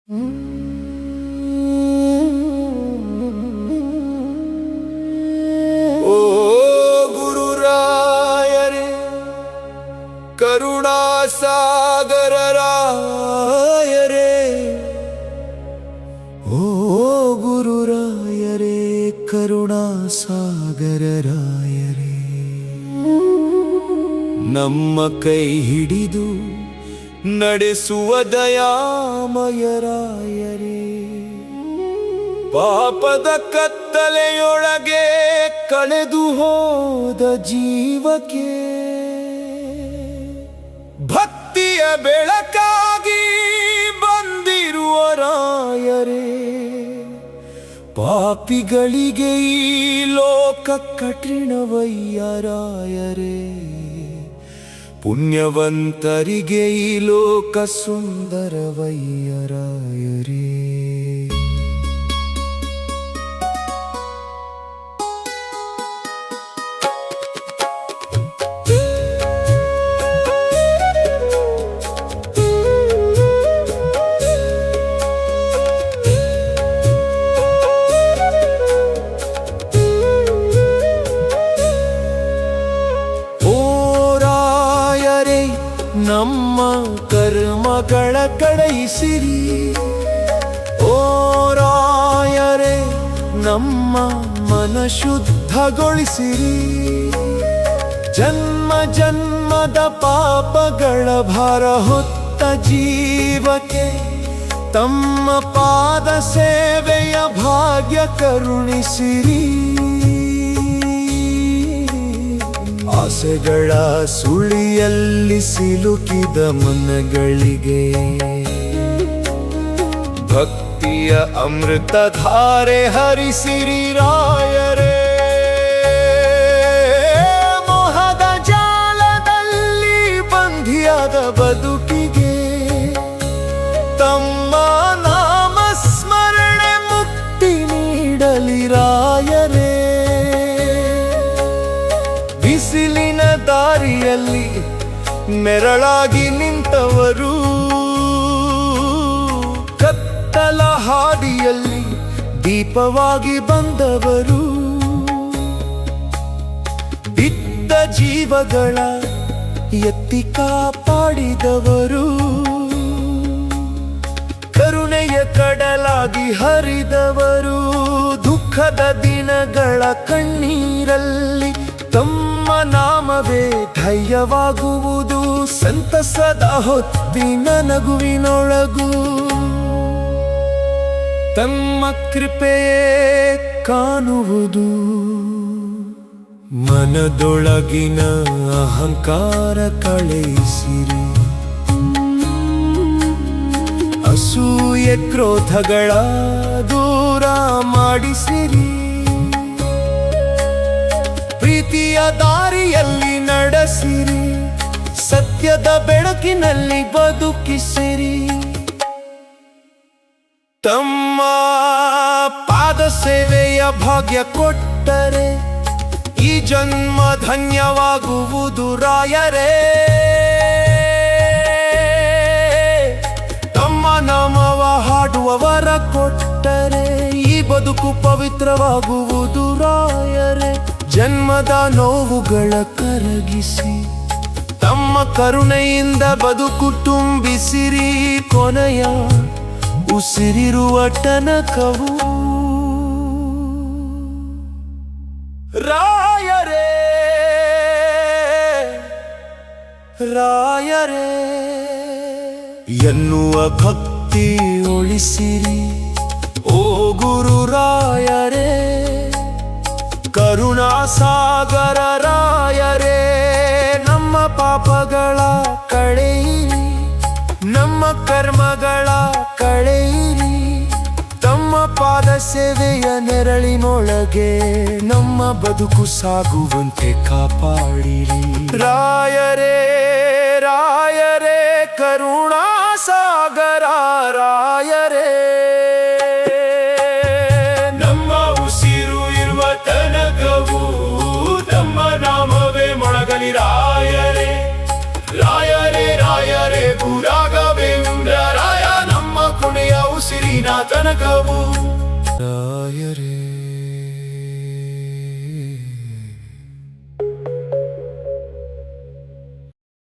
ओ गुरुरायरे करुणा सागर रायरे, ओ गुरुरायरे करुणा सागर रायरे, ನಮ್ಮ ಕೈ ಹಿಡಿದು ನಡೆಸುವ ದಯಾಮಯ ರಾಯರೇ, ಪಾಪದ ಕತ್ತಲೆಯೊಳಗೆ ಕಳೆದು ಹೋದ ಜೀವಕ್ಕೆ ಭಕ್ತಿಯ ಬೆಳಕಾಗಿ ಬಂದಿರುವ ರಾಯರೇ, ಪಾಪಿಗಳಿಗೆ ಈ ಲೋಕ ಕಠಿಣವಯ್ಯ ರಾಯರೇ, ಪುಣ್ಯವಂತರಿಗೆ ಈ ಲೋಕ ಸುಂದರವಯ್ಯ ರಾಯರೇ. ನಮ್ಮ ಕರ್ಮಗಳ ಕಳಯಿಸಿರಿ, ಓ ರಾಯರೇ ನಮ್ಮ ಮನ ಶುದ್ಧಗೊಳಿಸಿರಿ, ಜನ್ಮ ಜನ್ಮದ ಪಾಪಗಳ ಭಾರ ಹೊತ್ತ ಜೀವಕ್ಕೆ ತಮ್ಮ ಪಾದ ಸೇವೆಯ ಭಾಗ್ಯ ಕರುಣಿಸಿರಿ, ಆಸೆಗಳ ಸುಳಿಯಲ್ಲಿ ಸಿಲುಕಿದ ಮನಗಳಿಗೆ ಭಕ್ತಿಯ ಅಮೃತಧಾರೆ ಹರಿಸಿರಿ ರಾಯರೇ, ಮೋಹದ ಜಾಲದಲ್ಲಿ ಬಂಧಿಯಾದ ಬದುಕಿಗೆ ತಮ್ಮ ನಾಮ ಸ್ಮರಣೆ ಮುಕ್ತಿ ನೀಡಲಿ ರಾಯರೇ, ಬಿಸಿಲಿನ ದಾರಿಯಲ್ಲಿ ನೆರಳಾಗಿ ನಿಂತವರು, ಕತ್ತಲ ಹಾದಿಯಲ್ಲಿ ದೀಪವಾಗಿ ಬಂದವರು, ಬಿದ್ದ ಜೀವಗಳ ಎತ್ತಿ ಕಾಪಾಡಿದವರು, ಕರುಣೆಯ ಕಡಲಾಗಿ ಹರಿದವರು, ದುಃಖದ ದಿನಗಳ ಕಣ್ಣೀರಲ್ಲಿ ತಮ್ಮ ನಾಮವೇ ಧೈರ್ಯವಾಗುವುದು, ಸಂತಸದ ಹೊತ್ತಿನ ನಗುವಿನೊಳಗೂ ತಮ್ಮ ಕೃಪೆಯೇ ಕಾಣುವುದು, ಮನದೊಳಗಿನ ಅಹಂಕಾರ ಕಳೆಯಿಸಿರಿ, ಅಸೂಯೆ ಕ್ರೋಧಗಳ ದೂರ ಮಾಡಿಸಿರಿ, ಪ್ರೀತಿಯ ದಾರಿಯಲ್ಲಿ ನಡೆಸಿರಿ, ಸತ್ಯದ ಬೆಳಕಿನಲ್ಲಿ ಬದುಕಿಸಿರಿ, ತಮ್ಮ ಪಾದ ಸೇವೆಯ ಭಾಗ್ಯ ಕೊಟ್ಟರೆ ಈ ಜನ್ಮ ಧನ್ಯವಾಗುವುದು ರಾಯರೇ, ತಮ್ಮ ನಾಮವ ಹಾಡುವವರ ಕೊಟ್ಟರೆ ಈ ಬದುಕು ಪವಿತ್ರವಾಗುವುದು ರಾಯರೇ, ಜನ್ಮದ ನೋವುಗಳ ಕರಗಿಸಿ ತಮ್ಮ ಕರುಣೆಯಿಂದ ಬದುಕು ತುಂಬಿಸಿರಿ, ಕೊನೆಯ ಉಸಿರಿರುವ ತನಕವು ರಾಯರೇ, ರಾಯರೇ ಎನ್ನುವ ಭಕ್ತಿ ಉಳಿಸಿರಿ, ಓ ಗುರು ರಾಯರೇ ಕರುಣಾ ಸಾಗರ ರಾಯರೇ, ನಮ್ಮ ಪಾಪಗಳ ಕಳೆಯಿರಿ, ನಮ್ಮ ಕರ್ಮಗಳ ಕಳೆಯಿರಿ, ತಮ್ಮ ಪಾದ ಸೇವೆಯ ನೆರಳಿನೊಳಗೆ ನಮ್ಮ ಬದುಕು ಸಾಗುವಂತೆ ಕಾಪಾಡಿರಿ ರಾಯರೇ, ರಾಯರೇ ಕರುಣಾ ಸಾಗರ ರಾಯರೇ, ನಮ್ಮ ಉಸಿರು ಇರುವ ತನಕವು ತಮ್ಮ ನಾಮವೇ ಮೊಳಗಲಿ ರಾಯರೇ, ರಾಯರೇ ರಾಯರೇ ಗುರಾಗವೇ ರಾಯ ನಮ್ಮ ಕೊನೆಯ ತನಕವು ರಾಯರೇ.